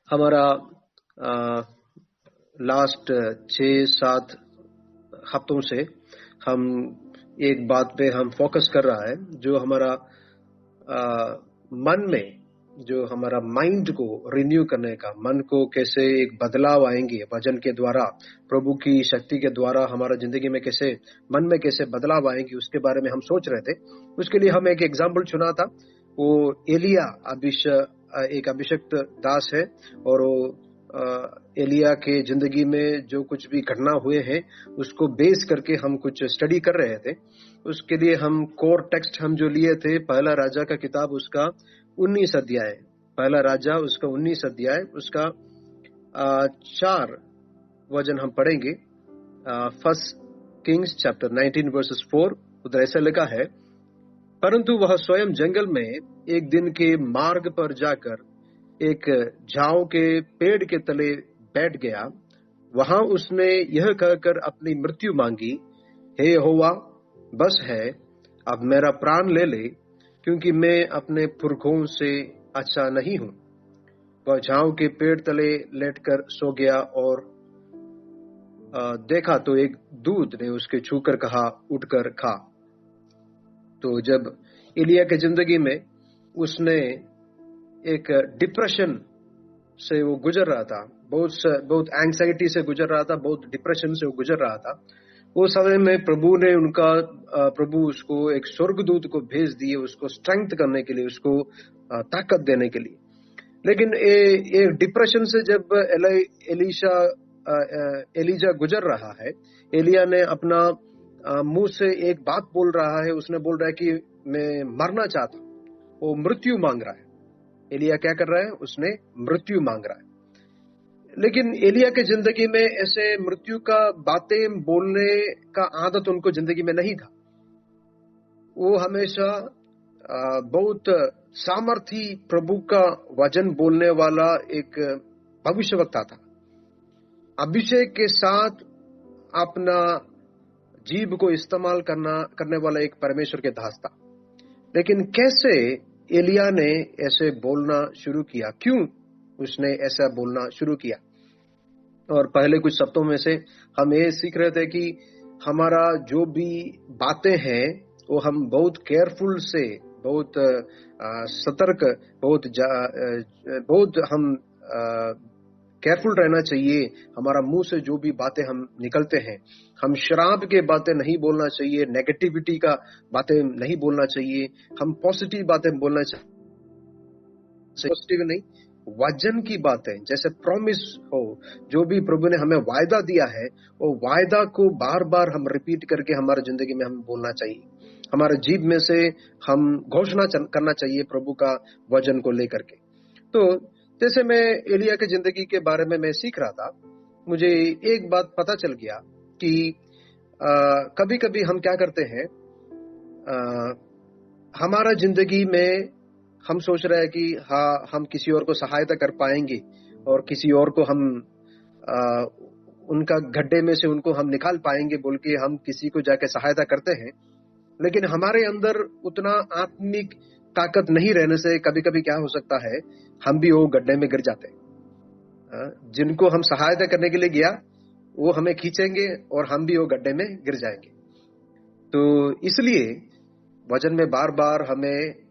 हमारा लास्ट 6-7 हफ्तों से हम एक बात पे हम फोकस कर रहा है, जो हमारा मन में, जो हमारा माइंड को रिन्यू करने का, मन को कैसे एक बदलाव आएंगे वचन के द्वारा, प्रभु की शक्ति के द्वारा हमारा जिंदगी में कैसे, मन में कैसे बदलाव आएंगे, उसके बारे में हम सोच रहे थे। उसके लिए हम एक एग्जाम्पल चुना था। वो एलिया एक अभिषिक्त दास है, और वो एलिया के जिंदगी में जो कुछ भी घटना हुए हैं उसको बेस करके हम कुछ स्टडी कर रहे थे। उसके लिए हम कोर टेक्स्ट हम जो लिए थे, पहला राजा का किताब उसका 19 अध्याय, पहला राजा उसका 19 अध्याय, उसका 4 वचन हम पढ़ेंगे। First Kings chapter 19 versus 4। उधर ऐसा लिखा है, परंतु वह स्वयं जंगल में एक दिन के मार्ग पर जाकर एक झाऊ के पेड़ के तले बैठ गया। वहां उसने यह कहकर अपनी मृत्यु मांगी, हे यहोवा, बस है, अब मेरा प्राण ले ले, क्योंकि मैं अपने पुरखों से अच्छा नहीं हूं। वह झाऊ के पेड़ तले लेटकर सो गया, और देखा तो एक दूत ने उसके छूकर कहा, उठकर खा। तो जब एलिया के जिंदगी में उसने एक डिप्रेशन से वो गुजर रहा था, बहुत एंग्जाइटी से गुजर रहा था, बहुत डिप्रेशन से वो गुजर रहा था, वो समय में प्रभु उसको एक स्वर्गदूत को भेज दिए, उसको स्ट्रेंथ करने के लिए, उसको ताकत देने के लिए। लेकिन ये डिप्रेशन से जब एलिजा गुजर रहा है, एलिया ने अपना मुंह से एक बात बोल रहा है, उसने बोल रहा है कि मैं मरना चाहता हूं, वो मृत्यु मांग रहा है। एलिया क्या कर रहा है? उसने मृत्यु मांग रहा है। लेकिन एलिया के जिंदगी में ऐसे मृत्यु का बातें बोलने का आदत उनको जिंदगी में नहीं था। वो हमेशा बहुत सामर्थी प्रभु का वचन बोलने वाला एक भविष्यवक्ता था, अभिषेक के साथ अपना जीभ को इस्तेमाल करने वाला एक परमेश्वर के दास था। लेकिन कैसे एलिया ने ऐसे बोलना शुरू किया? क्यों उसने ऐसा बोलना शुरू किया? और पहले कुछ सप्ताहों में से हम ये सीख रहे थे कि हमारा जो भी बातें हैं वो हम बहुत केयरफुल से, बहुत सतर्क, बहुत हम केयरफुल रहना चाहिए। हमारा मुंह से जो भी बातें हम निकलते हैं, हम शराब के बातें नहीं बोलना चाहिए, नेगेटिविटी का बातें नहीं बोलना चाहिए, हम पॉजिटिव बातें बोलना चाहिए। पॉजिटिव नहीं, वचन की बातें, जैसे प्रॉमिस हो, जो भी प्रभु ने हमें वायदा दिया है, वो वायदा को बार बार हम रिपीट करके हमारी जिंदगी में हम बोलना चाहिए। हमारे जीभ में से हम घोषणा करना चाहिए प्रभु का वचन को लेकर के। तो जैसे मैं एलिया की जिंदगी के बारे में मैं सीख रहा था, मुझे एक बात पता चल गया कि कभी कभी हम क्या करते हैं, हमारा जिंदगी में हम सोच रहे हैं कि हाँ, हम किसी और को सहायता कर पाएंगे और किसी और को हम उनका गड्ढे में से उनको हम निकाल पाएंगे बोल के हम किसी को जाके सहायता करते हैं। लेकिन हमारे अंदर उतना आत्मिक ताकत नहीं रहने से कभी कभी क्या हो सकता है, हम भी वो गड्ढे में गिर जाते हैं। जिनको हम सहायता करने के लिए गया वो हमें खींचेंगे और हम भी वो गड्ढे में गिर जाएंगे। तो इसलिए वचन में बार बार हमें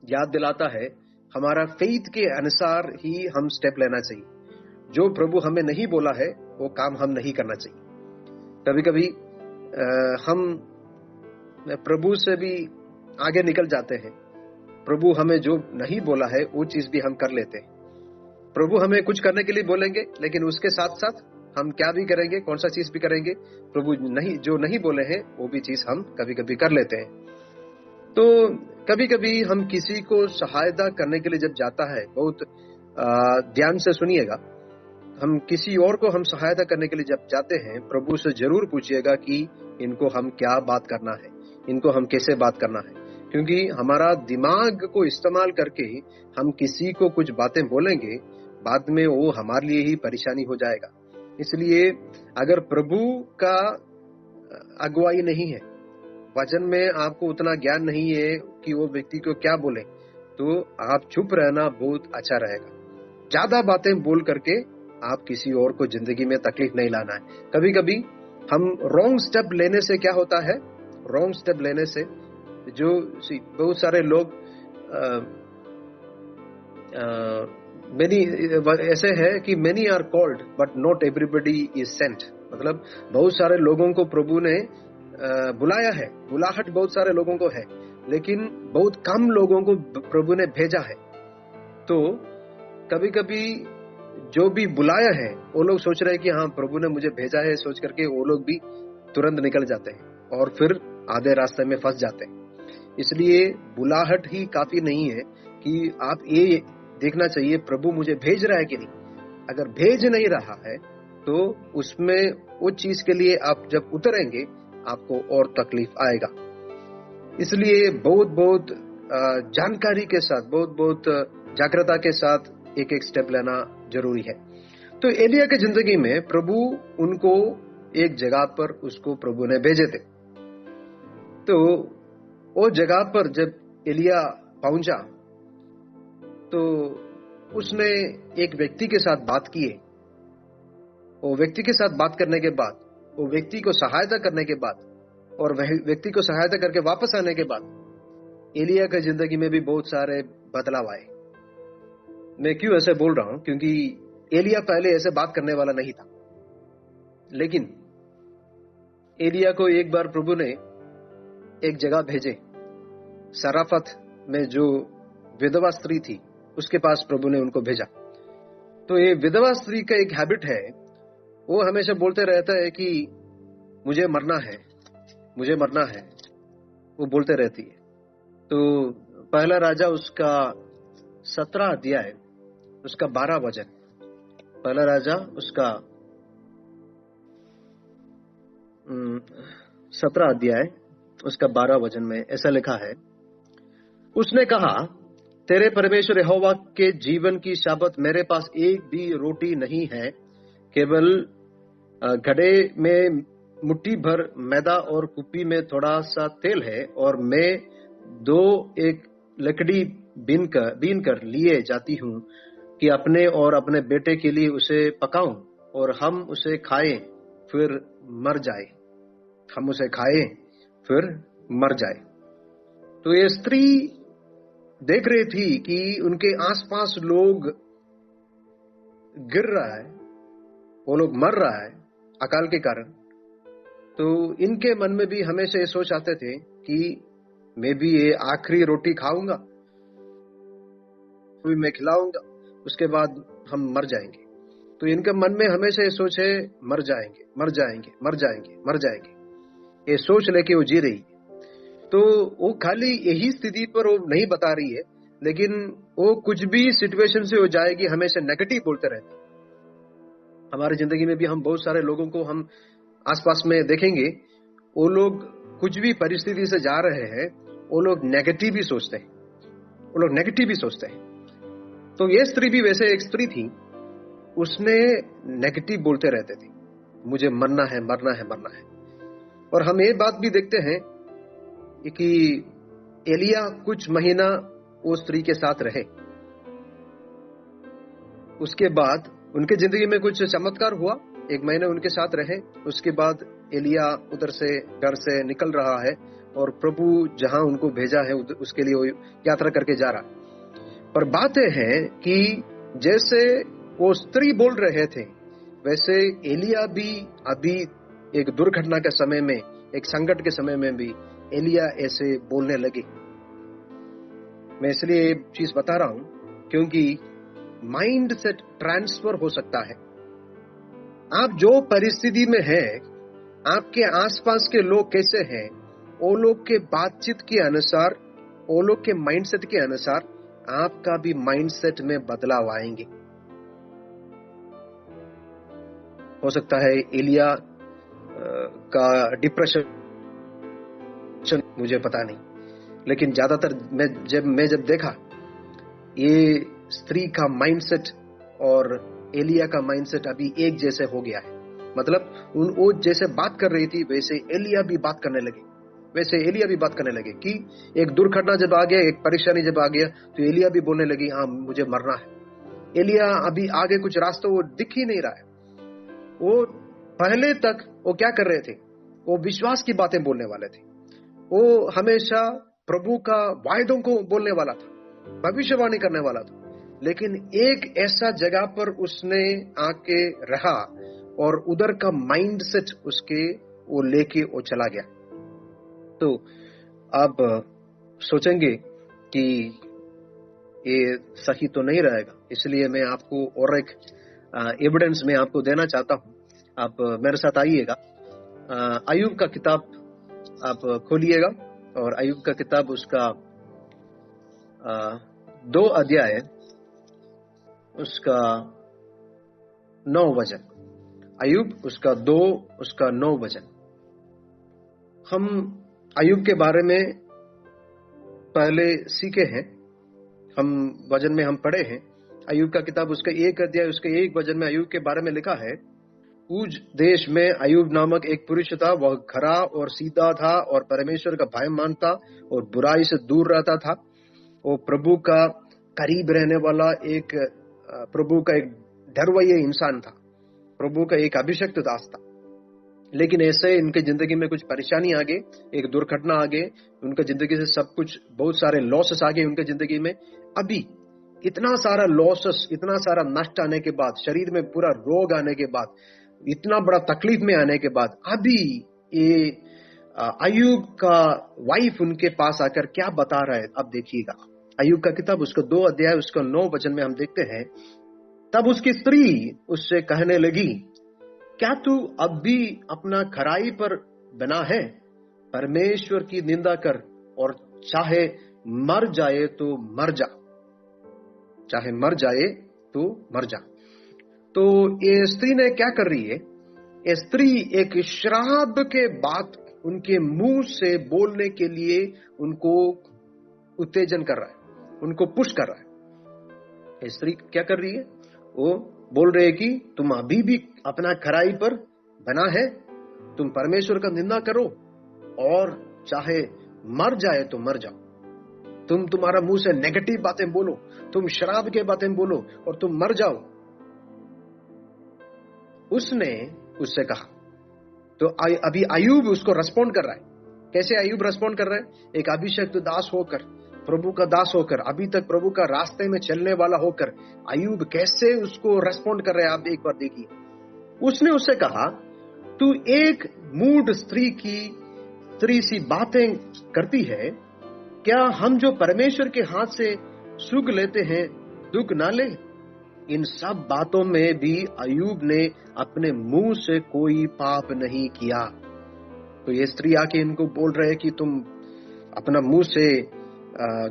याद दिलाता है, हमारा फेथ के अनुसार ही हम स्टेप लेना चाहिए। जो प्रभु हमें नहीं बोला है वो काम हम नहीं करना चाहिए। कभी कभी हम प्रभु से भी आगे निकल जाते हैं। प्रभु हमें जो नहीं बोला है वो चीज भी हम कर लेते हैं। प्रभु हमें कुछ करने के लिए बोलेंगे, लेकिन उसके साथ साथ हम क्या भी करेंगे, कौन सा चीज भी करेंगे, प्रभु जो नहीं बोले हैं वो भी चीज हम कभी कभी कर लेते हैं। तो कभी कभी हम किसी को सहायता करने के लिए जब जाता है, बहुत ध्यान से सुनिएगा, हम किसी और को हम सहायता करने के लिए जब जाते हैं, प्रभु से जरूर पूछिएगा कि इनको हम क्या बात करना है, इनको हम कैसे बात करना है। क्योंकि हमारा दिमाग को इस्तेमाल करके हम किसी को कुछ बातें बोलेंगे, बाद में वो हमारे लिए ही परेशानी हो जाएगा। इसलिए अगर प्रभु का अगुवाई नहीं है, वचन में आपको उतना ज्ञान नहीं है कि वो व्यक्ति को क्या बोले, तो आप चुप रहना बहुत अच्छा रहेगा। ज्यादा बातें बोल करके आप किसी और को जिंदगी में तकलीफ नहीं लाना है। कभी कभी हम रॉन्ग स्टेप लेने से क्या होता है, रॉन्ग स्टेप लेने से जो बहुत सारे लोग मेनी ऐसे है कि many are called but not everybody is sent. मतलब बहुत सारे लोगों को प्रभु ने बुलाया है, बुलाहट बहुत सारे लोगों को है, लेकिन बहुत कम लोगों को प्रभु ने भेजा है। तो कभी कभी जो भी बुलाया है वो लोग सोच रहे हैं कि हाँ प्रभु ने मुझे भेजा है, सोच करके वो लोग भी तुरंत निकल जाते हैं और फिर आधे रास्ते में फंस जाते हैं। इसलिए बुलाहट ही काफी नहीं है कि आप ये देखना चाहिए प्रभु मुझे भेज रहा है कि नहीं। अगर भेज नहीं रहा है तो उसमें उस चीज के लिए आप जब उतरेंगे आपको और तकलीफ आएगा। इसलिए बहुत बहुत जानकारी के साथ, बहुत बहुत जागरूकता के साथ एक एक स्टेप लेना जरूरी है। तो एलिया के जिंदगी में प्रभु उनको एक जगह पर उसको प्रभु ने भेजे थे। तो वो जगह पर जब एलिया पहुंचा तो उसने एक व्यक्ति के साथ बात की है। वो व्यक्ति के साथ बात करने के बाद, वो व्यक्ति को सहायता करने के बाद और वह व्यक्ति को सहायता करके वापस आने के बाद एलिया की जिंदगी में भी बहुत सारे बदलाव आए। मैं क्यों ऐसे बोल रहा हूं, क्योंकि एलिया पहले ऐसे बात करने वाला नहीं था, लेकिन एलिया को एक बार प्रभु ने एक जगह भेजे, सराफत में जो विधवा स्त्री थी उसके पास प्रभु ने उनको भेजा। तो ये विधवा स्त्री का एक हैबिट है, वो हमेशा बोलते रहता है कि मुझे मरना है, मुझे मरना है, वो बोलते रहती है। तो पहला राजा उसका 17 अध्याय उसका 12 वचन, पहला राजा उसका 17 अध्याय उसका 12 वचन में ऐसा लिखा है, उसने कहा तेरे परमेश्वर यहोवा के जीवन की शपथ मेरे पास एक भी रोटी नहीं है, केवल घड़े में मुट्ठी भर मैदा और कुप्पी में थोड़ा सा तेल है, और मैं 1 लकड़ी बीन कर लिए जाती हूँ कि अपने और अपने बेटे के लिए उसे पकाऊं और हम उसे खाएं फिर मर जाए, हम उसे खाएं फिर मर जाए। तो ये स्त्री देख रही थी कि उनके आसपास लोग गिर रहा है, वो लोग मर रहा है अकाल के कारण। तो इनके मन में भी हमेशा ये सोच आते थे कि मैं भी ये आखिरी रोटी खाऊंगा, भी मैं खिलाऊंगा, उसके बाद हम मर जाएंगे। तो इनके मन में हमेशा ये सोच है मर जाएंगे, मर जाएंगे, मर जाएंगे, मर जाएंगे, ये सोच लेके वो जी रही है। तो वो खाली यही स्थिति पर वो नहीं बता रही है, लेकिन वो कुछ भी सिचुएशन से हो जाएगी हमेशा नेगेटिव बोलते रहते। हमारी जिंदगी में भी हम बहुत सारे लोगों को हम आसपास में देखेंगे, वो लोग कुछ भी परिस्थिति से जा रहे हैं, वो लोग नेगेटिव ही सोचते हैं, वो लोग नेगेटिव ही सोचते हैं। तो ये स्त्री भी वैसे एक स्त्री थी, उसने नेगेटिव बोलते रहते थे, मुझे मरना है, मरना है, मरना है। और हम ये बात भी देखते हैं कि एलिया कुछ महीना वो स्त्री के साथ रहे, उसके बाद उनके जिंदगी में कुछ चमत्कार हुआ, 1 महीने उनके साथ रहे, उसके बाद एलिया उधर से घर से निकल रहा है और प्रभु जहां उनको भेजा है उसके लिए वो यात्रा करके जा रहा। पर बात है कि जैसे वो स्त्री बोल रहे थे वैसे एलिया भी अभी एक दुर्घटना के समय में, एक संकट के समय में भी एलिया ऐसे बोलने लगे। मैं इसलिए ये चीज बता रहा हूं क्योंकि माइंड सेट ट्रांसफर हो सकता है। आप जो परिस्थिति में है, आपके आसपास के लोग कैसे हैं, वो लोग के बातचीत के अनुसार, वो लोग के माइंडसेट के अनुसार आपका भी माइंडसेट में बदलाव आएंगे। हो सकता है एलिया का डिप्रेशन, मुझे पता नहीं, लेकिन ज्यादातर मैं जब देखा ये स्त्री का माइंडसेट और एलिया का माइंडसेट अभी एक जैसे हो गया है। मतलब वो जैसे बात कर रही थी वैसे एलिया भी बात करने लगे, वैसे एलिया भी बात करने लगे कि एक दुर्घटना जब आ गया, एक परेशानी जब आ गया तो एलिया भी बोलने लगी हाँ मुझे मरना है। एलिया अभी आगे कुछ रास्ता वो दिख ही नहीं रहा है। वो पहले तक वो क्या कर रहे थे, वो विश्वास की बातें बोलने वाले थे, वो हमेशा प्रभु का वायदों को बोलने वाला था, भविष्यवाणी करने वाला था। लेकिन एक ऐसा जगह पर उसने आके रहा और उधर का माइंडसेट उसके वो लेके वो चला गया। तो आप सोचेंगे कि ये सही तो नहीं रहेगा, इसलिए मैं आपको और एक एविडेंस में आपको देना चाहता हूं। आप मेरे साथ आइएगा, अय्यूब का किताब आप खोलिएगा, और अय्यूब का किताब उसका 2 अध्याय उसका 9 वचन। अय्यूब उसका 2 उसका 9 वचन। हम अय्यूब के बारे में पहले सीखे हैं, हम वचन में हम पढ़े हैं। अय्यूब का किताब उसका 1 अध्याय उसके 1 वचन में अय्यूब के बारे में लिखा है, ऊज देश में अय्यूब नामक एक पुरुष था, वह खरा और सीधा था और परमेश्वर का भय मानता और बुराई से दूर रहता था। वो प्रभु का करीब रहने वाला एक प्रभु का एक डरवैया इंसान था, प्रभु का एक अभिषिक्त दास था। लेकिन ऐसे इनके जिंदगी में कुछ परेशानी आ गई, एक दुर्घटना आ गई, उनके जिंदगी से सब कुछ, बहुत सारे लॉसेस आ गए उनके जिंदगी में। अभी इतना सारा लॉसेस, इतना सारा नष्ट आने के बाद, शरीर में पूरा रोग आने के बाद, इतना बड़ा तकलीफ में आने के बाद, अभी ये अय्यूब का वाइफ उनके पास आकर क्या बता रहा है, अब देखिएगा। अय्यूब का किताब उसका 2 अध्याय उसका 9 वचन में हम देखते हैं, तब उसकी स्त्री उससे कहने लगी, क्या तू अब भी अपना खराई पर बना है? परमेश्वर की निंदा कर और चाहे मर जाए तो मर जा, चाहे मर जाए तो मर जा। तो ये स्त्री ने क्या कर रही है? ये स्त्री एक श्राप के बात उनके मुंह से बोलने के लिए उनको उत्तेजन कर रहा है, उनको पुश कर रहा है। ये स्त्री क्या कर रही है? वो बोल रहे हैं कि तुम अभी भी अपना खराई पर बना है, तुम परमेश्वर का निंदा करो और चाहे मर जाए तो मर जाओ। तुम तुम्हारा मुंह से नेगेटिव बातें बोलो, तुम शराब के बातें बोलो और तुम मर जाओ। उसने उससे कहा। तो अभी अय्यूब उसको रेस्पॉन्ड कर रहा है। कैसे अय्यूब रेस्पॉन्ड कर रहा है? एक अभिषिक्त दास होकर, प्रभु का दास होकर, अभी तक प्रभु का रास्ते में चलने वाला होकर अय्यूब कैसे उसको रेस्पॉन्ड कर रहा है, आप एक बार देखिए। उसने उससे कहा, तू एक मूढ़ स्त्री सी बातें करती है, क्या हम जो परमेश्वर के हाथ से सुख लेते हैं दुख ना ले? इन सब बातों में भी अय्यूब ने अपने मुंह से कोई पाप नहीं किया। तो ये स्त्री आके इनको बोल रहे हैं कि तुम अपना मुंह से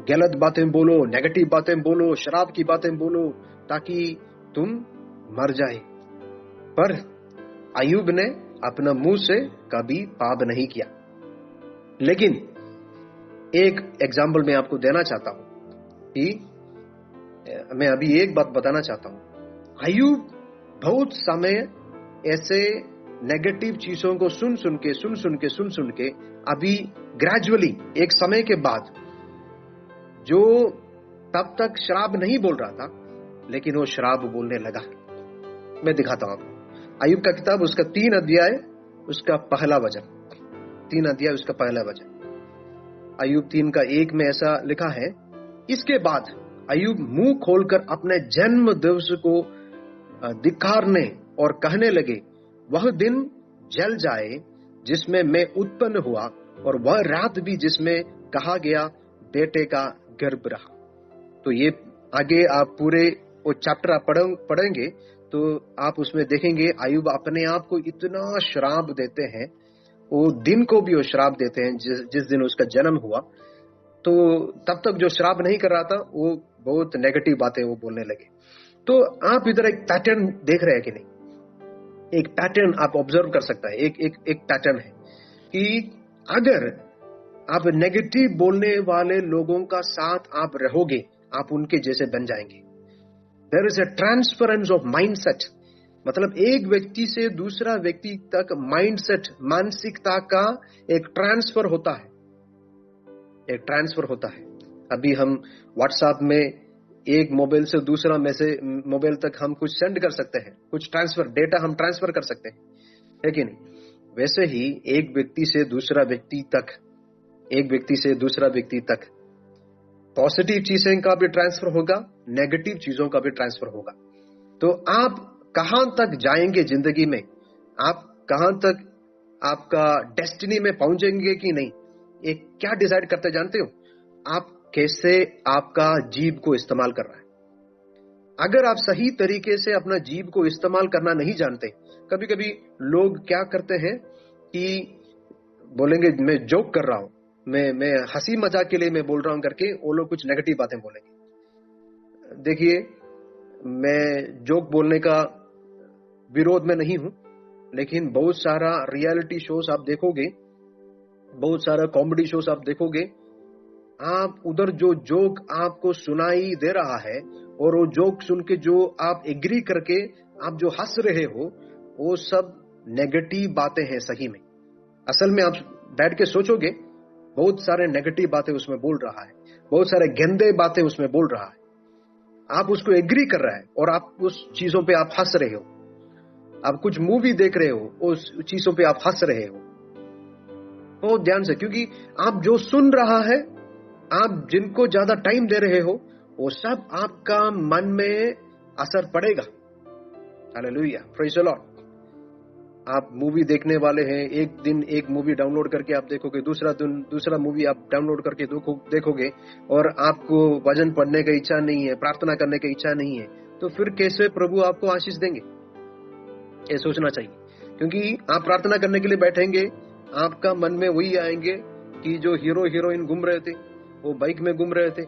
गलत बातें बोलो, नेगेटिव बातें बोलो, शराब की बातें बोलो ताकि तुम मर जाए। पर अय्यूब ने अपना मुंह से कभी पाप नहीं किया। लेकिन एक एग्जाम्पल मैं आपको देना चाहता हूं कि मैं अभी एक बात बताना चाहता हूं। अय्यूब बहुत समय ऐसे नेगेटिव चीजों को सुन सुन के अभी ग्रेजुअली एक समय के बाद, जो तब तक शराब नहीं बोल रहा था, लेकिन वो शराब बोलने लगा। मैं दिखाता हूं आपको। अय्यूब का किताब उसका 3 अध्याय उसका पहला वचन, 3 अध्याय उसका पहला वचन। अय्यूब 3 का 1 में ऐसा लिखा है, इसके बाद अय्यूब मुंह खोलकर अपने जन्म दिवस को धिक्कारने और कहने लगे, वह दिन जल जाए जिसमें मैं उत्पन्न हुआ, और वह रात भी जिसमें कहा गया बेटे का गर्भ रहा। तो ये आगे आप पूरे वो चैप्टर आप पढ़ेंगे तो आप उसमें देखेंगे अय्यूब अपने आप को इतना श्राप देते हैं, वो दिन को भी वो श्राप देते हैं जिस दिन उसका जन्म हुआ। तो तब तक जो श्राप नहीं कर रहा था, वो बहुत नेगेटिव बातें वो बोलने लगे। तो आप इधर एक पैटर्न देख रहे हैं कि नहीं? एक पैटर्न आप ऑब्जर्व कर सकता है। एक पैटर्न है कि अगर आप नेगेटिव बोलने वाले लोगों का साथ आप रहोगे, आप उनके जैसे बन जाएंगे। There is a transference of mindset, मतलब एक व्यक्ति से दूसरा व्यक्ति तक माइंडसेट, मानसिकता का एक ट्रांसफर होता है, एक ट्रांसफर होता है। अभी हम व्हाट्सएप में एक मोबाइल से दूसरा मोबाइल तक हम कुछ सेंड कर सकते हैं, कुछ डेटा हम ट्रांसफर कर सकते हैं, है कि नहीं? वैसे ही एक व्यक्ति से दूसरा व्यक्ति तक पॉजिटिव चीजें का भी ट्रांसफर होगा, नेगेटिव चीजों का भी ट्रांसफर होगा। तो आप कहां तक जाएंगे जिंदगी में, आप कहां तक आपका डेस्टिनी में पहुंचेंगे कि नहीं, एक क्या डिसाइड करते जानते हो? आप कैसे आपका जीभ को इस्तेमाल कर रहा है। अगर आप सही तरीके से अपना जीभ को इस्तेमाल करना नहीं जानते, कभी कभी लोग क्या करते हैं कि बोलेंगे मैं जोक कर रहा हूं, मैं हंसी मजाक के लिए मैं बोल रहा हूं करके वो लोग कुछ नेगेटिव बातें बोलेंगे। देखिए, मैं जोक बोलने का विरोध में नहीं हूं, लेकिन बहुत सारा रियलिटी शोज आप देखोगे, बहुत सारा कॉमेडी शोज आप देखोगे, आप उधर जो जोक आपको सुनाई दे रहा है और वो जोक सुन के जो आप एग्री करके आप जो हंस रहे हो, वो सब नेगेटिव बातें हैं। सही में असल में आप बैठ के सोचोगे, बहुत सारे नेगेटिव बातें उसमें बोल रहा है, बहुत सारे गंदे बातें उसमें बोल रहा है। आप उसको एग्री कर रहा है और आप उस चीजों पे आप हंस रहे हो। आप कुछ मूवी देख रहे हो, उस चीजों पे आप हंस रहे हो। बहुत ध्यान से, क्योंकि आप जो सुन रहा है, आप जिनको ज्यादा टाइम दे रहे हो, वो सब आपका मन में असर पड़ेगा। Hallelujah, praise the Lord. आप मूवी देखने वाले हैं, एक दिन एक मूवी डाउनलोड करके आप देखोगे, दूसरा दिन दूसरा मूवी आप डाउनलोड करके देखोगे, और आपको वचन पढ़ने की इच्छा नहीं है, प्रार्थना करने की इच्छा नहीं है, तो फिर कैसे प्रभु आपको आशीष देंगे? ये सोचना चाहिए। क्योंकि आप प्रार्थना करने के लिए बैठेंगे, आपका मन में वही आएंगे कि जो हीरो हीरोइन घूम रहे थे, वो बाइक में घूम रहे थे,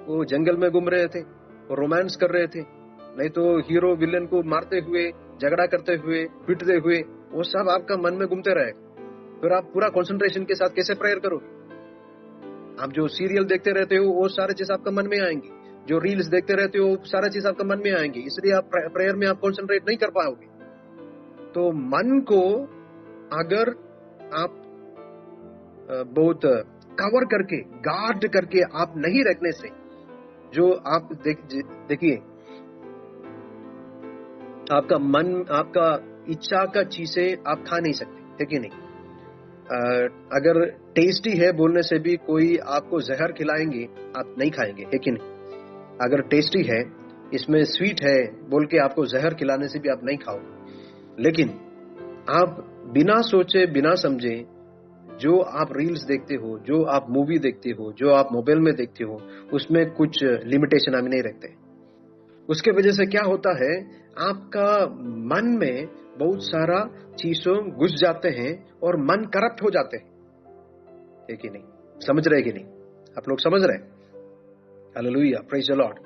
वो जंगल में घूम रहे थे, वो रोमांस कर रहे थे, नहीं तो हीरो विलेन को मारते हुए, झगड़ा करते हुए, पीटते हुए, वो सब आपका मन में घूमते रहेगा। फिर आप पूरा कंसंट्रेशन के साथ कैसे प्रेयर करोगे? आप जो सीरियल देखते रहते हो, वो सारे चीज आपका मन में आएंगी, जो रील्स देखते रहते हो, सारा चीज आपका मन में आएंगी, इसलिए आप प्रेयर में आप कंसंट्रेट नहीं कर पाओगे। तो मन को अगर आप बहुत कवर करके, गार्ड करके आप नहीं रखने से, जो आप देखिए, आपका मन, आपका इच्छा का चीजें आप खा नहीं सकते, है कि नहीं? अगर टेस्टी है बोलने से भी कोई आपको जहर खिलाएंगे, आप नहीं खाएंगे, है कि नहीं? अगर टेस्टी है, इसमें स्वीट है बोल के आपको जहर खिलाने से भी आप नहीं खाओगे। लेकिन आप बिना सोचे बिना समझे जो आप रील्स देखते हो, जो आप मूवी देखते हो, जो आप मोबाइल में देखते हो, उसमें कुछ लिमिटेशन हम नहीं रखते। उसके वजह से क्या होता है, आपका मन में बहुत सारा चीजों घुस जाते हैं और मन करप्ट हो जाते हैं, है कि नहीं? समझ रहे कि नहीं? आप लोग समझ रहे? Hallelujah, praise the Lord,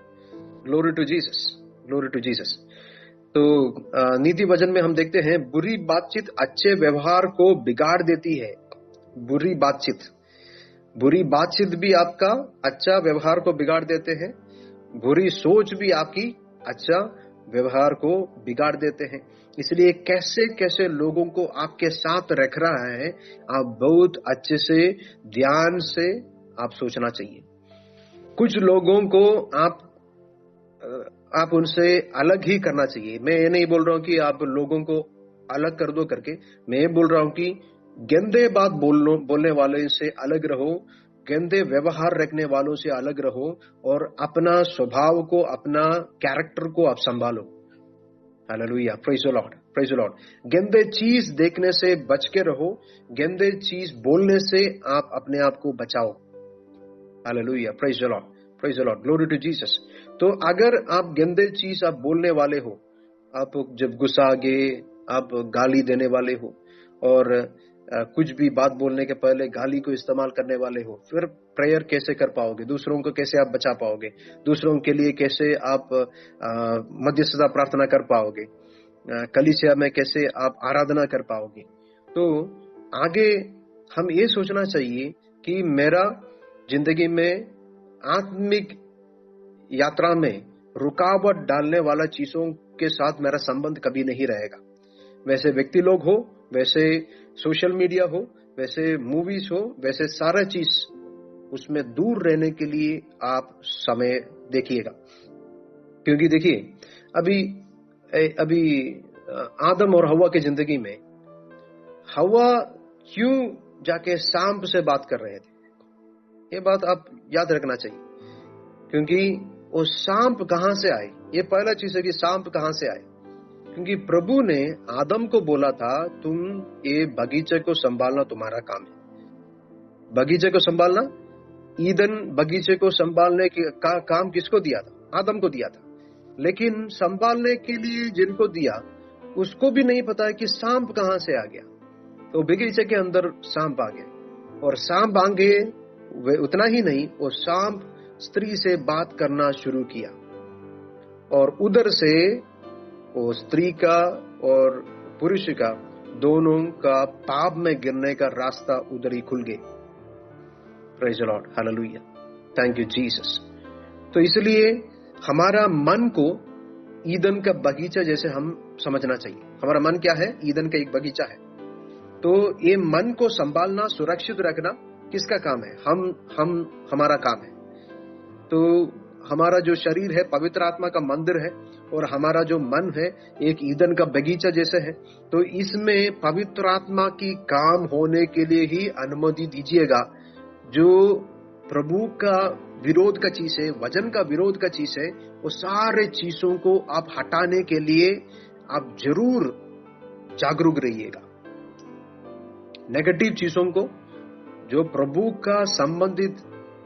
glory to Jesus, glory to Jesus. तो नीति वचन में हम देखते हैं, बुरी बातचीत अच्छे व्यवहार को बिगाड़ देती है। बुरी बातचीत भी आपका अच्छा व्यवहार को बिगाड़ देते हैं। बुरी सोच भी आपकी अच्छा व्यवहार को बिगाड़ देते हैं। इसलिए कैसे कैसे लोगों को आपके साथ रख रहा है, आप बहुत अच्छे से ध्यान से आप सोचना चाहिए। कुछ लोगों को आप उनसे अलग ही करना चाहिए। मैं ये नहीं बोल रहा हूं कि आप लोगों को अलग कर दो करके, मैं ये बोल रहा हूं कि गंदे बात बोलने वाले से अलग रहो, गंदे व्यवहार रखने वालों से अलग रहो, और अपना स्वभाव को, अपना कैरेक्टर को आप संभालो। Hallelujah, praise the Lord, praise the Lord. गंदे चीज देखने से बच के रहो, गंदे चीज बोलने से आप अपने आप को बचाओ। Hallelujah, praise the Lord, praise the Lord, glory to Jesus. तो अगर आप गंदे चीज आप बोलने वाले हो, आप जब गुस्सा आ गए, आप गाली देने वाले हो, और कुछ भी बात बोलने के पहले गाली को इस्तेमाल करने वाले हो, फिर प्रेयर कैसे कर पाओगे? दूसरों को कैसे आप बचा पाओगे? दूसरों के लिए कैसे आप मध्यस्थता प्रार्थना कर पाओगे? कलीसिया में कैसे आप आराधना कर पाओगे? तो आगे हम ये सोचना चाहिए कि मेरा जिंदगी में आत्मिक यात्रा में रुकावट डालने वाला चीजों के साथ मेरा संबंध कभी नहीं रहेगा। वैसे व्यक्ति लोग हो, वैसे सोशल मीडिया हो, वैसे मूवीज हो, वैसे सारा चीज, उसमें दूर रहने के लिए आप समय देखिएगा। क्योंकि देखिए, अभी अभी आदम और हवा की जिंदगी में हवा क्यों जाके सांप से बात कर रहे थे, ये बात आप याद रखना चाहिए। क्योंकि वो सांप कहां से आए, ये पहला चीज है कि सांप कहां से आए। क्योंकि प्रभु ने आदम को बोला था, तुम ये बगीचे को संभालना तुम्हारा काम है। बगीचे को संभालना, ईदन बगीचे को संभालने का काम किसको दिया था? आदम को दिया था। लेकिन संभालने के लिए जिनको दिया, उसको भी नहीं पता है कि सांप कहां से आ गया। तो बगीचे के अंदर सांप आ गया, और सांप आ गए, वे उतना ही नहीं, वो सांप स्त्री से बात करना शुरू किया, और उधर से वो स्त्री का और पुरुष का दोनों का पाप में गिरने का रास्ता उधर ही खुल गए। Praise the Lord, hallelujah, thank you Jesus. तो इसलिए हमारा मन को ईदन का बगीचा जैसे हम समझना चाहिए। हमारा मन क्या है? ईदन का एक बगीचा है। तो ये मन को संभालना, सुरक्षित रखना किसका काम है? हमारा काम है। तो हमारा जो शरीर है पवित्र आत्मा का मंदिर है, और हमारा जो मन है एक ईदन का बगीचा जैसे है। तो इसमें पवित्र आत्मा की काम होने के लिए ही अनुमति दीजिएगा। जो प्रभु का विरोध का चीज है, वचन का विरोध का चीज है, वो सारे चीजों को आप हटाने के लिए आप जरूर जागरूक रहिएगा। नेगेटिव चीजों को, जो प्रभु का संबंधित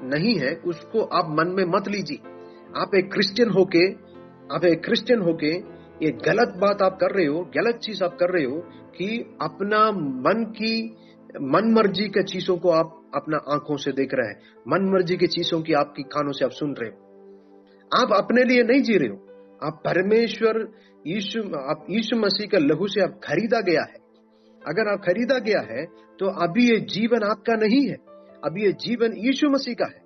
नहीं है, उसको आप मन में मत लीजिए। आप एक क्रिश्चियन होके ये गलत बात आप कर रहे हो, गलत चीज आप कर रहे हो कि अपना मन मर्जी के चीजों को आप अपना आंखों से देख रहे हैं, मन मर्जी की चीजों की आपकी कानों से आप सुन रहे हो। आप अपने लिए नहीं जी रहे हो, आप परमेश्वर यीशु मसीह का लहू से आप खरीदा गया है। अगर आप खरीदा गया है तो अभी ये जीवन आपका नहीं है, अभी ये जीवन यीशु मसीह का है।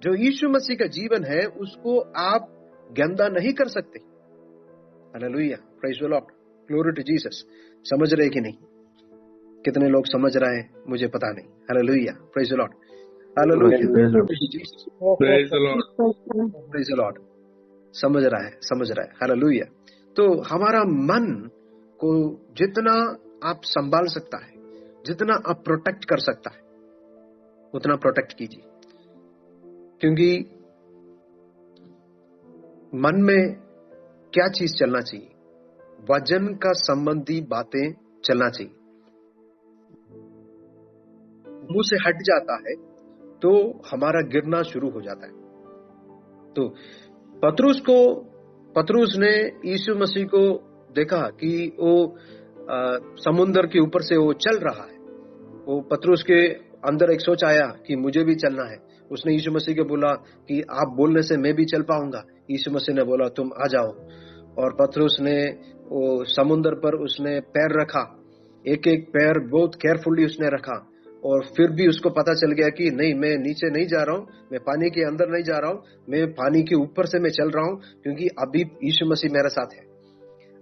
जो यीशु मसीह का जीवन है उसको आप गंदा नहीं कर सकते। Hallelujah, praise the Lord, glory to Jesus. समझ रहे कि नहीं? कितने लोग समझ रहे हैं मुझे पता नहीं। Hallelujah, praise the Lord, hallelujah, praise the Lord. समझ रहा है, हालेलुया। तो हमारा मन को जितना आप संभाल सकता है, जितना आप प्रोटेक्ट कर सकता है, उतना प्रोटेक्ट कीजिए। क्योंकि मन में क्या चीज चलना चाहिए? वजन का संबंधी बातें चलना चाहिए। मुंह से हट जाता है तो हमारा गिरना शुरू हो जाता है। तो पतरुस ने यीशु मसीह को देखा कि वो समुद्र के ऊपर से वो चल रहा है। वो पतरुस के अंदर एक सोच आया कि मुझे भी चलना है। उसने यीशु मसीह को बोला कि आप बोलने से मैं भी चल पाऊंगा। यीशु मसीह ने बोला तुम आ जाओ, और पतरुस ने वो समुद्र पर उसने पैर रखा, एक एक पैर बहुत केयरफुली उसने रखा, और फिर भी उसको पता चल गया कि नहीं, मैं नीचे नहीं जा रहा हूं, मैं पानी के अंदर नहीं जा रहा हूं, मैं पानी के ऊपर से मैं चल रहा हूं, क्योंकि अभी यीशु मसीह मेरे साथ है।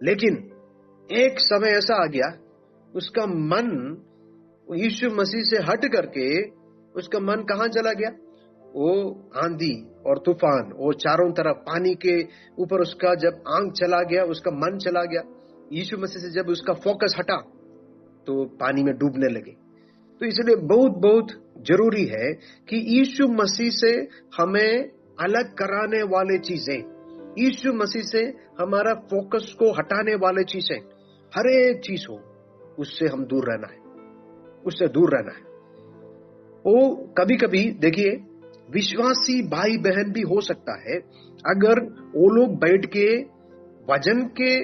लेकिन एक समय ऐसा आ गया, उसका मन यीशु मसीह से हट करके उसका मन कहां चला गया? वो आंधी और तूफान, वो चारों तरफ पानी के ऊपर उसका जब आंख चला गया, उसका मन चला गया। यीशु मसीह से जब उसका फोकस हटा तो पानी में डूबने लगे। तो इसलिए बहुत बहुत जरूरी है कि यीशु मसीह से हमें अलग कराने वाले चीजें, यीशु मसीह से हमारा फोकस को हटाने वाले चीजें, हर एक चीज हो, उससे हम दूर रहना है, उससे दूर रहना है। वो कभी कभी देखिए, विश्वासी भाई बहन भी हो सकता है, अगर वो लोग बैठ के वचन के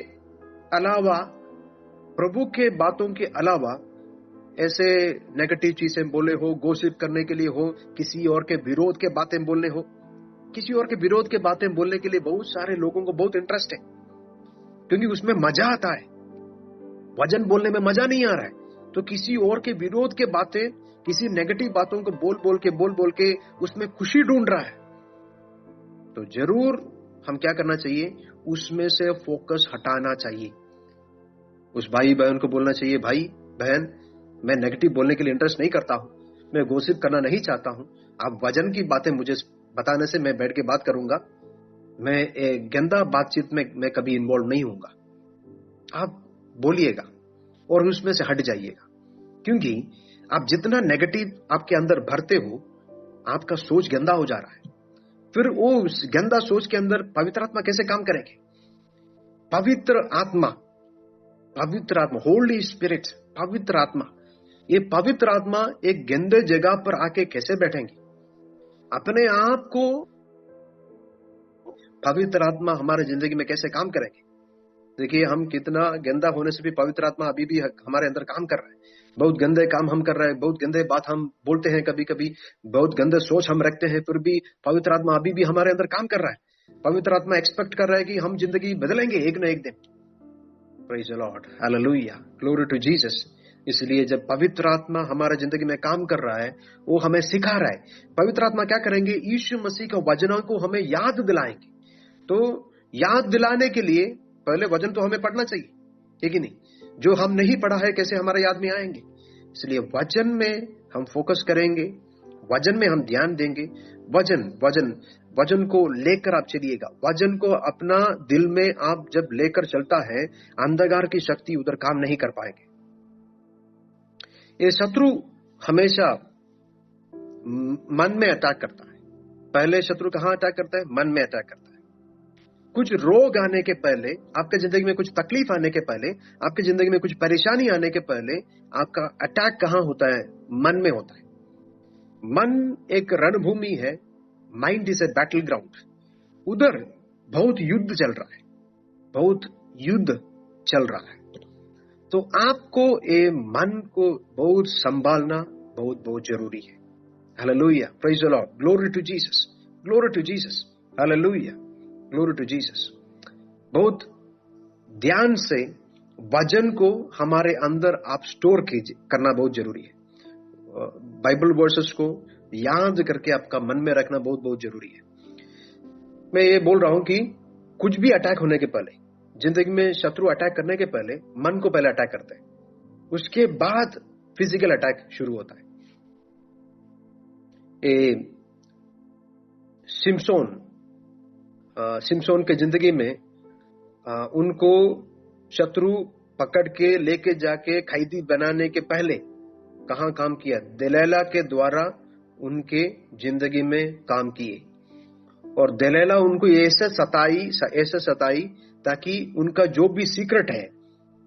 अलावा, प्रभु के बातों के अलावा ऐसे नेगेटिव चीजें बोले हो, गोसिप करने के लिए हो, किसी और के विरोध के बातें बोलने हो। किसी और के विरोध के बातें बोलने के लिए बहुत सारे लोगों को बहुत इंटरेस्ट है, क्योंकि उसमें मजा आता है। वचन बोलने में मजा नहीं आ रहा है, तो किसी और के विरोध के बातें, किसी नेगेटिव बातों को बोल बोल के उसमें खुशी ढूंढ रहा है। तो जरूर हम क्या करना चाहिए? उसमें से फोकस हटाना चाहिए। उस भाई बहन को बोलना चाहिए, भाई बहन, मैं नेगेटिव बोलने के लिए इंटरेस्ट नहीं करता हूं, मैं गोसिप करना नहीं चाहता हूं। आप वचन की बातें मुझे बताने से मैं बैठ के बात करूंगा, मैं गंदा बातचीत में मैं कभी इन्वॉल्व नहीं होऊंगा। आप बोलिएगा और उसमें से हट जाइएगा, क्योंकि आप जितना नेगेटिव आपके अंदर भरते हो, आपका सोच गंदा हो जा रहा है। फिर वो गंदा सोच के अंदर पवित्र आत्मा कैसे काम करेंगे? पवित्र आत्मा, होली स्पिरिट, पवित्र आत्मा, ये पवित्र आत्मा एक गंदे जगह पर आके कैसे बैठेंगे? अपने आप को पवित्र आत्मा हमारे जिंदगी में कैसे काम करेंगे? देखिए, हम कितना गंदा होने से भी पवित्र आत्मा अभी भी हमारे अंदर काम कर रहा है। बहुत गंदे काम हम कर रहे हैं, बहुत गंदे बात हम बोलते हैं, कभी कभी बहुत गंदे सोच हम रखते हैं, फिर भी पवित्र आत्मा अभी भी हमारे अंदर काम कर रहा है। पवित्र आत्मा एक्सपेक्ट कर रहा है कि हम जिंदगी बदलेंगे एक ना एक दिन। Praise the Lord, hallelujah, glory to Jesus. इसलिए जब पवित्र आत्मा हमारे जिंदगी में काम कर रहा है, वो हमें सिखा रहा है। पवित्र आत्मा क्या करेंगे? यीशु मसीह का वचनों को हमें याद दिलाएंगे। तो याद दिलाने के लिए पहले वचन तो हमें पढ़ना चाहिए, है कि नहीं? जो हम नहीं पढ़ा है कैसे हमारे याद में आएंगे? इसलिए वचन में हम फोकस करेंगे, वचन में हम ध्यान देंगे। वचन को लेकर आप चलिएगा। वचन को अपना दिल में आप जब लेकर चलता है, अंधकार की शक्ति उधर काम नहीं कर पाएंगे। ये शत्रु हमेशा मन में अटैक करता है। पहले शत्रु कहां अटैक करता है? मन में अटैक करता है। कुछ रोग आने के पहले, आपके जिंदगी में कुछ तकलीफ आने के पहले, आपके जिंदगी में कुछ परेशानी आने के पहले, आपका अटैक कहां होता है? मन में होता है। मन एक रणभूमि है, mind is a battle ground. उधर बहुत युद्ध चल रहा है, बहुत युद्ध चल रहा है। तो आपको ये मन को बहुत संभालना बहुत बहुत जरूरी है। Hallelujah, praise the Lord, glory to Jesus, glory to Jesus, hallelujah, glory to Jesus. बहुत ध्यान से वचन को हमारे अंदर आप स्टोर कीजिए, करना बहुत जरूरी है। बाइबल वर्सेस को याद करके आपका मन में रखना बहुत बहुत जरूरी है। मैं ये बोल रहा हूं कि कुछ भी अटैक होने के पहले, जिंदगी में शत्रु अटैक करने के पहले मन को पहले अटैक करते हैं, उसके बाद फिजिकल अटैक शुरू होता है। सिमसोन के जिंदगी में उनको शत्रु पकड़ के लेके जाके कैदी बनाने के पहले कहां काम किया? दलीला के द्वारा उनके जिंदगी में काम किए। और दलीला उनको ऐसे सताई ताकि उनका जो भी सीक्रेट है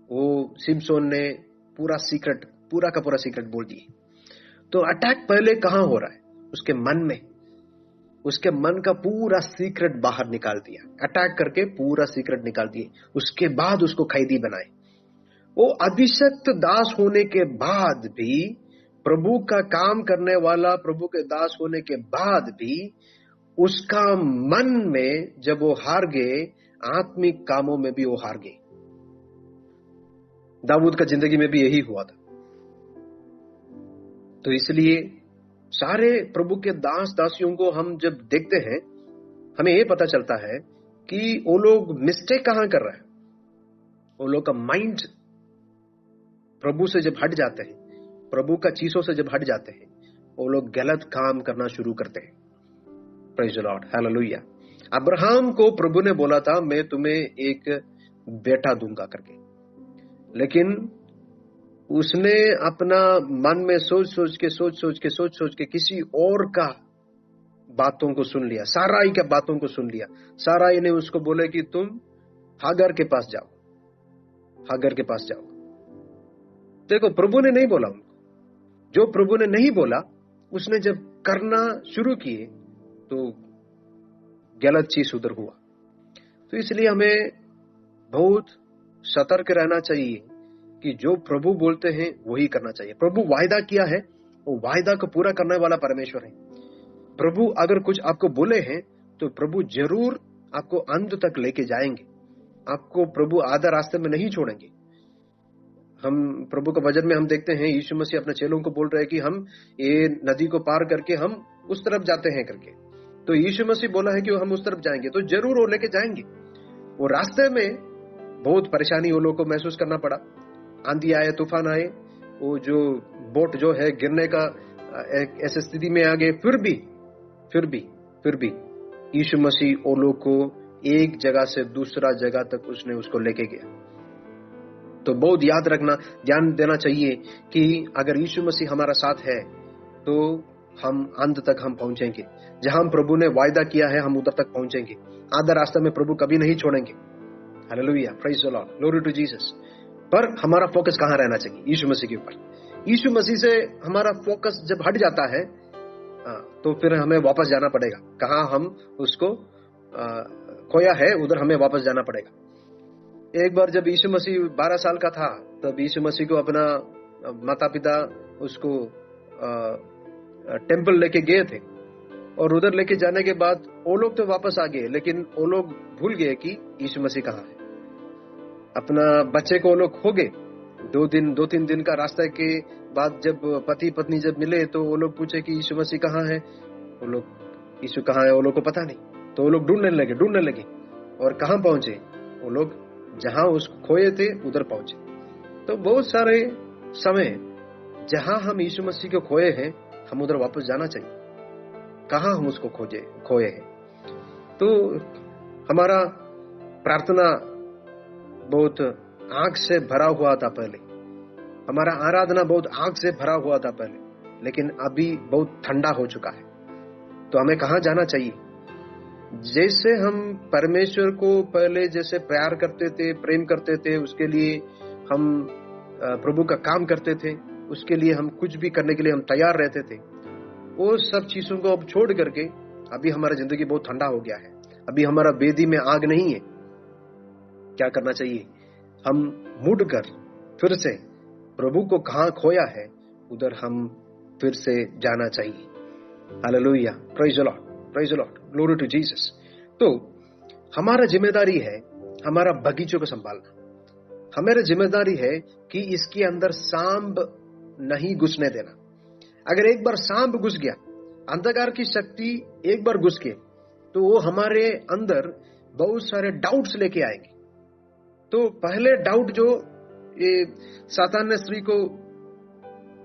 वो सिमसोन ने पूरा का पूरा सीक्रेट बोल दिए। तो अटैक पहले कहां हो रहा है? उसके मन में। उसके मन का पूरा सीक्रेट बाहर निकाल दिया, अटैक करके पूरा सीक्रेट निकाल दिए। उसके बाद उसको कैदी बनाए। वो अभिषिक्त दास होने के बाद भी, प्रभु का काम करने वाला प्रभु के दास होने के बाद भी, उसका मन में जब वो हार गए, आत्मिक कामों में भी वो हार गए। दाऊद का जिंदगी में भी यही हुआ था। तो इसलिए सारे प्रभु के दास दासियों को हम जब देखते हैं, हमें यह पता चलता है कि वो लोग मिस्टेक कहां कर रहे हैं। वो लोग का माइंड प्रभु से जब हट जाते हैं, प्रभु का चीजों से जब हट जाते हैं, वो लोग गलत काम करना शुरू करते हैं। Praise the Lord, hallelujah. Abraham को प्रभु ने बोला था, मैं तुम्हें एक बेटा दूंगा करके, लेकिन उसने अपना मन में सोच सोच के किसी और का बातों को सुन लिया, साराई के बातों को सुन लिया। साराई ने उसको बोले कि तुम हागर के पास जाओ, हागर के पास जाओ। देखो, प्रभु ने नहीं बोला उनको। जो प्रभु ने नहीं बोला, उसने जब करना शुरू किए तो गलत चीज उधर हुआ। तो इसलिए हमें बहुत सतर्क रहना चाहिए कि जो प्रभु बोलते हैं वही करना चाहिए। प्रभु वायदा किया है, वो वायदा को पूरा करने वाला परमेश्वर है। प्रभु अगर कुछ आपको बोले हैं तो प्रभु जरूर आपको अंत तक लेके जाएंगे। आपको प्रभु आधा रास्ते में नहीं छोड़ेंगे। हम प्रभु के वचन में हम देखते हैं, यीशु मसीह अपने चेलों को बोल रहे हैं कि हम ये नदी को पार करके हम उस तरफ जाते हैं करके। तो यीशु मसीह बोला है कि हम उस तरफ जाएंगे, तो जरूर वो लेके जाएंगे। वो रास्ते में बहुत परेशानी वो लोग को महसूस करना पड़ा। आंधी आए, तूफान आए, वो जो बोट जो है गिरने का एक ऐसी स्थिति में आ गए। फिर भी यीशु मसीह ओ लोग को एक जगह से दूसरा जगह तक उसने उसको लेके गया। तो बहुत याद रखना, ध्यान देना चाहिए कि अगर यीशु मसीह हमारा साथ है तो हम अंत तक हम पहुंचेंगे। जहां हम प्रभु ने वायदा किया है हम उधर तक पहुंचेंगे। आधा रास्ता में प्रभु कभी नहीं छोड़ेंगे। Hallelujah, praise the Lord, glory to Jesus. पर हमारा फोकस कहां रहना चाहिए? यीशु मसीह के ऊपर। यीशु मसीह से हमारा फोकस जब हट जाता है तो फिर हमें वापस जाना पड़ेगा। कहां हम उसको खोया है उधर हमें वापस जाना पड़ेगा। एक बार जब यीशु मसीह 12 साल का था तब यीशु मसीह को अपना माता पिता उसको टेंपल लेके गए थे, और उधर लेके जाने के बाद वो लोग तो वापस आ गए, लेकिन वो लोग भूल गए कि यीशु मसीह कहाँ है। अपना बच्चे को वो लोग खो गए। 2-3 दिन का रास्ता के बाद जब पति पत्नी जब मिले तो वो लोग पूछे कि यीशु मसीह कहाँ है। वो लोग यीशु कहाँ है वो लोग को पता नहीं। तो वो लोग ढूंढने लगे और कहाँ पहुंचे? वो लोग जहां उसको खोए थे उधर पहुंचे। तो बहुत सारे समय जहां हम यीशु मसीह को खोए हैं हम उधर वापस जाना चाहिए। कहां हम उसको खोए हैं। तो हमारा प्रार्थना बहुत आग से भरा हुआ था पहले, हमारा आराधना बहुत आग से भरा हुआ था पहले, लेकिन अभी बहुत ठंडा हो चुका है। तो हमें कहां जाना चाहिए? जैसे हम परमेश्वर को पहले जैसे प्यार करते थे, प्रेम करते थे, उसके लिए हम प्रभु का काम करते थे, उसके लिए हम कुछ भी करने के लिए हम तैयार रहते थे, वो सब चीजों को अब छोड़ करके अभी हमारा जिंदगी बहुत ठंडा हो गया है। अभी हमारा वेदी में आग नहीं है। क्या करना चाहिए? हम मुड़कर फिर से प्रभु को कहां खोया है उधर हम फिर से जाना चाहिए। Hallelujah, praise the Lord, praise the Lord, glory to Jesus. तो हमारा जिम्मेदारी है हमारा बगीचों को संभालना। हमारी जिम्मेदारी है कि इसके अंदर सांप नहीं घुसने देना। अगर एक बार सांप घुस गया, अंधकार की शक्ति एक बार घुस गई, तो वो हमारे अंदर बहुत सारे डाउट्स लेके आएंगे। तो पहले डाउट जो ये सातान ने स्त्री को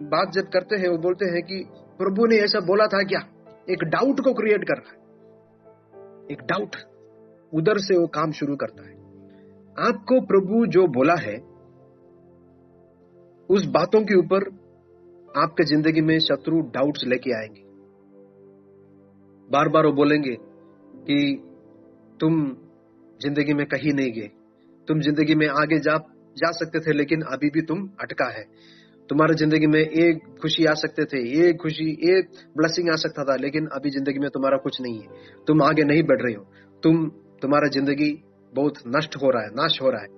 बात जब करते हैं वो बोलते हैं कि प्रभु ने ऐसा बोला था क्या? एक डाउट को क्रिएट करना है, एक डाउट, उधर से वो काम शुरू करता है। आपको प्रभु जो बोला है उस बातों के ऊपर आपके जिंदगी में शत्रु डाउट्स लेके आएंगे। बार बार वो बोलेंगे कि तुम जिंदगी में कहीं नहीं गए, तुम जिंदगी में आगे जा सकते थे लेकिन अभी भी तुम अटका है। तुम्हारे जिंदगी में एक खुशी आ सकते थे, एक ब्लेसिंग आ सकता था, लेकिन अभी जिंदगी में तुम्हारा कुछ नहीं है, तुम आगे नहीं बढ़ रहे हो, तुम्हारा जिंदगी बहुत नष्ट हो रहा है, नाश हो रहा है।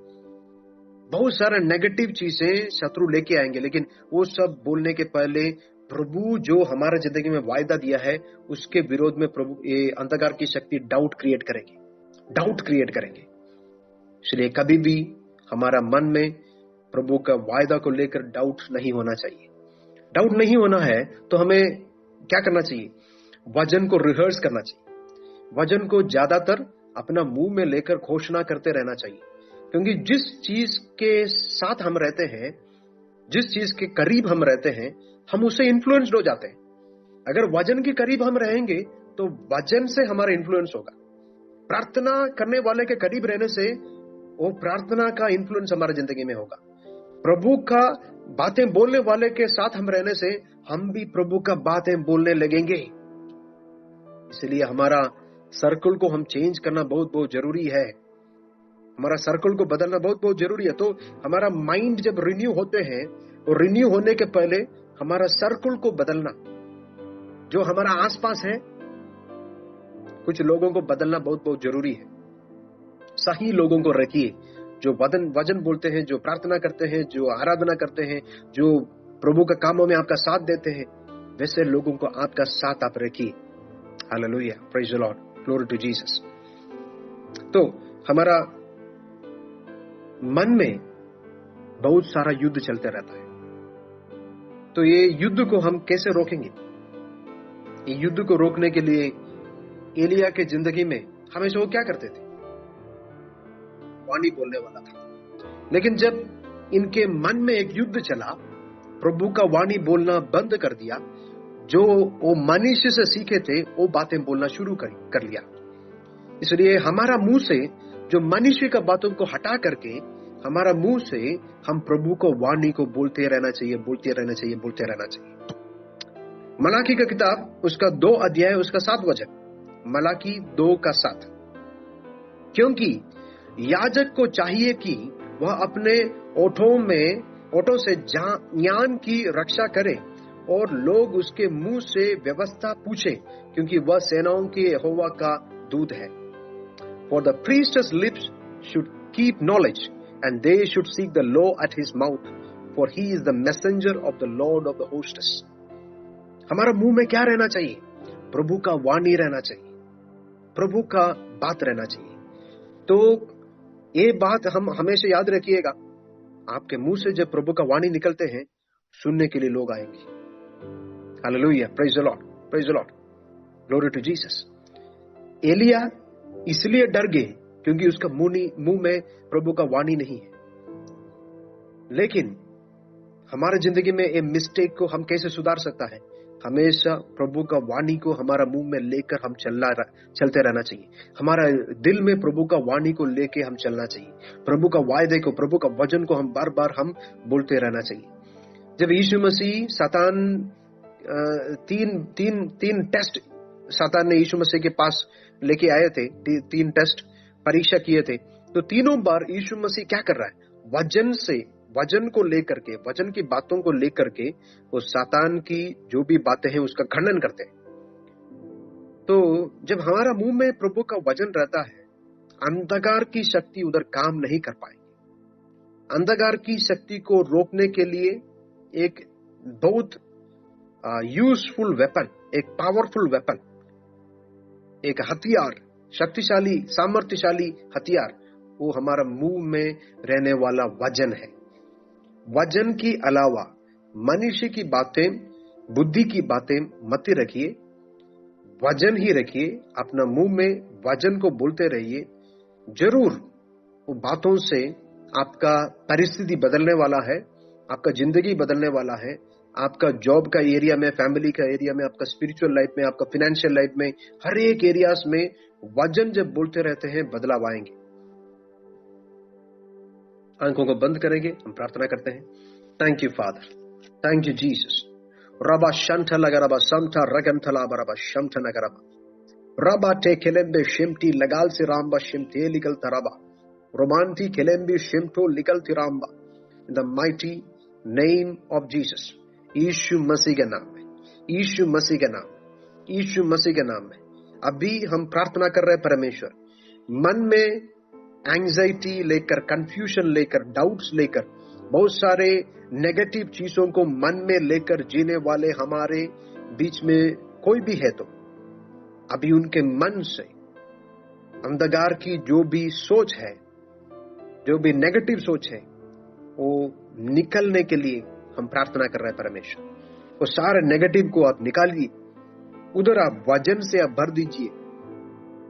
बहुत सारा नेगेटिव चीजें शत्रु लेके आएंगे, लेकिन वो सब बोलने के पहले प्रभु जो हमारा जिंदगी में वायदा दिया है उसके विरोध में प्रभु ये अंधकार की शक्ति डाउट क्रिएट करेंगे। इसलिए कभी भी हमारा मन में प्रभु का वायदा को लेकर डाउट नहीं होना चाहिए। डाउट नहीं होना है तो हमें क्या करना चाहिए? वचन को रिहर्स करना चाहिए। वचन को ज्यादातर अपना मुंह में लेकर घोषणा करते रहना चाहिए, क्योंकि जिस चीज के साथ हम रहते हैं, जिस चीज के करीब हम रहते हैं, हम उससे इन्फ्लुएंस्ड हो जाते हैं। अगर वचन के करीब हम रहेंगे तो वचन से हमारा इन्फ्लुएंस होगा। प्रार्थना करने वाले के करीब रहने से वो प्रार्थना का इन्फ्लुएंस हमारी जिंदगी में होगा। प्रभु का बातें बोलने वाले के साथ हम रहने से हम भी प्रभु का बातें बोलने लगेंगे। इसलिए हमारा सर्कल को हम चेंज करना बहुत बहुत जरूरी है। हमारा सर्कल को बदलना बहुत बहुत जरूरी है। तो हमारा माइंड जब रिन्यू होते हैं, और रिन्यू होने के पहले हमारा सर्कल को बदलना, जो हमारा आसपास है कुछ लोगों को बदलना बहुत बहुत जरूरी है। सही लोगों को रखिए, जो वचन बोलते हैं, जो प्रार्थना करते हैं, जो आराधना करते हैं, जो प्रभु के कामों में आपका साथ देते हैं, वैसे लोगों को आपका साथ आप रखिए। Hallelujah, praise the Lord, glory to Jesus. तो हमारा मन में बहुत सारा युद्ध चलते रहता है। तो ये युद्ध को हम कैसे रोकेंगे? ये युद्ध को रोकने के लिए एलिया के जिंदगी में हमेशा वो क्या करते थे? वाणी बोलने वाला था। लेकिन जब इनके मन में एक युद्ध चला, प्रभु का वाणी बोलना बंद कर दिया, जो वो मनुष्य से सीखे थे वो बातें बोलना शुरू कर लिया। इसलिए हमारा मुंह से जो मनुष्य का बातों को हटा करके हमारा मुंह से हम प्रभु को वाणी को बोलते रहना चाहिए, बोलते रहना चाहिए, बोलते रहना चाहिए। मलाकी का किताब उसका 2 अध्याय उसका 7 वचन, मलाकी 2:7। क्योंकि याजक को चाहिए कि वह अपने ओठों से ज्ञान की रक्षा करे और लोग उसके मुंह से व्यवस्था पूछे, क्योंकि वह सेनाओं के यहोवा का दूत है। For the priest's lips should keep knowledge, and they should seek the law at his mouth, for he is the messenger of the Lord of the hosts. हमारा मुंह में क्या रहना चाहिए? प्रभु का वाणी रहना चाहिए, प्रभु का बात रहना चाहिए। तो ये बात हम हमेशा याद रखिएगा, आपके मुंह से जब प्रभु का वाणी निकलते हैं, सुनने के लिए लोग आएंगे। Hallelujah, praise the Lord, praise the Lord, glory to Jesus. एलिया इसलिए डर गए क्योंकि उसका मुंह में प्रभु का वाणी नहीं है। लेकिन हमारे जिंदगी में ये मिस्टेक को हम कैसे सुधार सकता है? हमेशा प्रभु का वाणी को हमारा मुंह में लेकर हम चलते रहना चाहिए। हमारा दिल में प्रभु का वाणी को लेके हम चलना चाहिए। प्रभु का वायदे को, प्रभु का वचन को हम बार बार हम बोलते रहना चाहिए। जब यीशु मसीह तीन टेस्ट सातान ने यीशु मसीह के पास लेके आए थे, 3 टेस्ट परीक्षा किए थे, तो तीनों बार यीशु मसीह क्या कर रहा है? वचन को लेकर के, वचन की बातों को लेकर के वो सातान की जो भी बातें हैं उसका खंडन करते हैं। तो जब हमारा मुंह में प्रभु का वचन रहता है, अंधकार की शक्ति उधर काम नहीं कर पाएगी। अंधकार की शक्ति को रोकने के लिए एक बहुत यूजफुल वेपन, एक पावरफुल वेपन, एक हथियार, शक्तिशाली सामर्थ्यशाली हथियार, वो हमारा मुंह में रहने वाला वचन है। वचन के अलावा मनुष्य की बातें, बुद्धि की बातें मत रखिए, वचन ही रखिए। अपना मुंह में वचन को बोलते रहिए। जरूर वो बातों से आपका परिस्थिति बदलने वाला है, आपका जिंदगी बदलने वाला है। आपका जॉब का एरिया में, फैमिली का एरिया में, आपका स्पिरिचुअल लाइफ में, आपका फाइनेंशियल लाइफ में, हर एक एरियाज में वचन जब बोलते रहते हैं, बदलाव आएंगे। आंखों को बंद करेंगे, हम प्रार्थना करते हैं। Thank you father, thank you Jesus. रबा शंठा लगा रबा समथा रगम थला बरबा शमथा नगरबा रबा टे खेलेंबे शिमटी लगाल से रामबा शिमते लिकल तरबा रोमांटी खेलेंबे शिमटो लिकल तिरामबा। In the mighty name of Jesus, यीशु मसीह के नाम में, यीशु मसीह के नाम, यीशु मसीह के नाम में अभी हम प्रार्थना कर रहे हैं। परमेश्वर, मन में एंजाइटी लेकर, कंफ्यूजन लेकर, डाउट्स लेकर, बहुत सारे नेगेटिव चीजों को मन में लेकर जीने वाले हमारे बीच में कोई भी है तो अभी उनके मन से अंधकार की जो भी सोच है, जो भी नेगेटिव सोच है, वो निकलने के लिए हम प्रार्थना कर रहे हैं। परमेश्वर, वो सारे नेगेटिव को आप निकालिए, उधर आप वचन से आप भर दीजिए,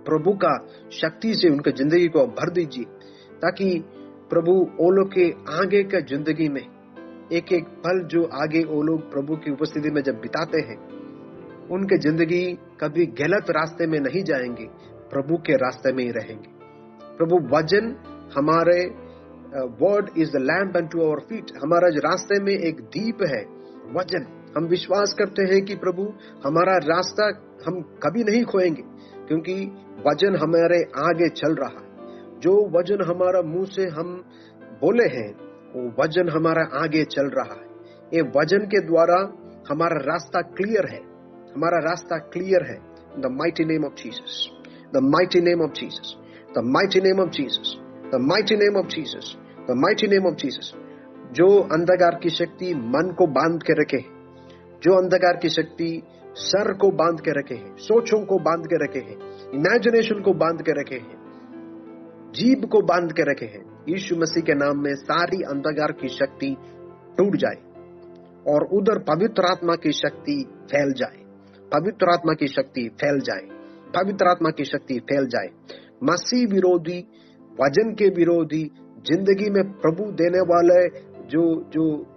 प्रभु का शक्ति से उनके जिंदगी को भर दीजिए, ताकि प्रभु वो लोग के आगे का जिंदगी में एक एक पल जो आगे वो लोग प्रभु की उपस्थिति में जब बिताते हैं, उनके जिंदगी कभी गलत रास्ते में नहीं जाएंगे, प्रभु के रास्ते में ही रहेंगे। प्रभु वचन हमारे word is the lamp unto our feet, हमारा रास्ते में एक दीप है वचन। हम विश्वास करते हैं कि प्रभु हमारा रास्ता हम कभी नहीं खोएंगे, क्योंकि वचन हमारे आगे चल रहा है। जो वचन हमारा मुंह से हम बोले हैं, वो वचन हमारा आगे चल रहा है। ये वचन के द्वारा हमारा रास्ता क्लियर है, हमारा रास्ता क्लियर है। The mighty name of Jesus, the mighty name of Jesus, the mighty name of Jesus, the mighty name of Jesus, the mighty name of Jesus. जो अंधकार की शक्ति मन को बांध के रखे है, जो अंधकार की शक्ति सर को बांध के रखे हैं, सोचों को बांध के रखे हैं, इमेजिनेशन को बांध के रखे हैं, जीभ को बांध के रखे हैं, यीशु मसीह के नाम में सारी अंधकार की शक्ति टूट जाए और उधर पवित्र आत्मा की शक्ति फैल जाए, पवित्र आत्मा की शक्ति फैल जाए, पवित्र आत्मा की शक्ति फैल जाए। मसीह विरोधी, वचन के विरोधी, जिंदगी में प्रभु देने वाले जो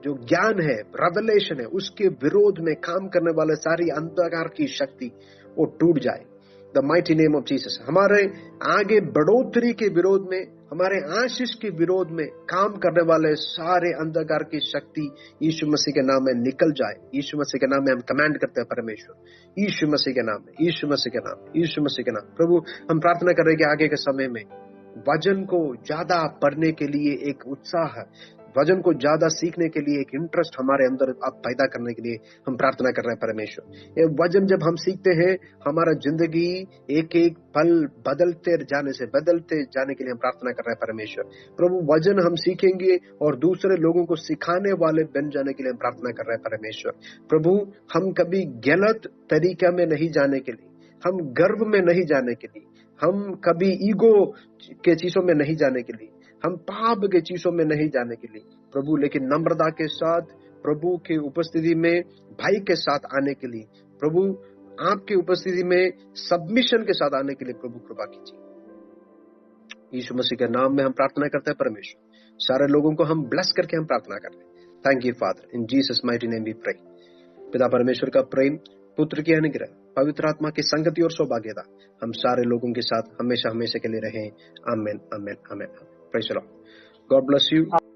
ज्ञान है, रेवलेशन है, उसके विरोध में काम करने वाले सारी अंधकार की शक्ति वो टूट जाए। The mighty name of Jesus. हमारे आगे बढ़ोतरी के विरोध में, हमारे आशीष के विरोध में काम करने वाले सारे अंधकार की शक्ति यीशु मसीह के नाम में निकल जाए। यीशु मसीह के नाम में हम कमांड करते हैं परमेश्वर, यीशु मसीह के नाम में, यीशु मसीह के नाम, यीशु मसीह के नाम। प्रभु हम प्रार्थना कर रहे हैं कि आगे के समय में वचन को ज्यादा पढ़ने के लिए एक उत्साह, वचन को ज्यादा सीखने के लिए एक इंटरेस्ट हमारे अंदर आप पैदा करने के लिए हम प्रार्थना कर रहे हैं परमेश्वर। ये वचन जब हम सीखते हैं, हमारा जिंदगी एक एक पल बदलते जाने के लिए हम प्रार्थना कर रहे हैं परमेश्वर। प्रभु वचन हम सीखेंगे और दूसरे लोगों को सिखाने वाले बन जाने के लिए हम प्रार्थना कर रहे हैं परमेश्वर। प्रभु हम कभी गलत तरीका में नहीं जाने के लिए, हम गर्व में नहीं जाने के लिए, हम कभी ईगो के चीजों में नहीं जाने के लिए, हम पाप के चीजों में नहीं जाने के लिए प्रभु, लेकिन नम्रता के साथ प्रभु के उपस्थिति में भाई के साथ आने के लिए, प्रभु आपके उपस्थिति में सबमिशन के साथ आने के लिए प्रभु कृपा कीजिए। यीशु मसीह के नाम में हम प्रार्थना करते हैं परमेश्वर। सारे लोगों को हम ब्लेस करके हम प्रार्थना कर रहे हैं। Thank you father, in Jesus mighty name we pray. पिता परमेश्वर का प्रेम, पुत्र की अनुग्रह, पवित्र आत्मा की संगति और सौभाग्यता हम सारे लोगों के साथ हमेशा हमेशा के लिए रहे। Amen, amen, amen. Praise the Lord. God bless you.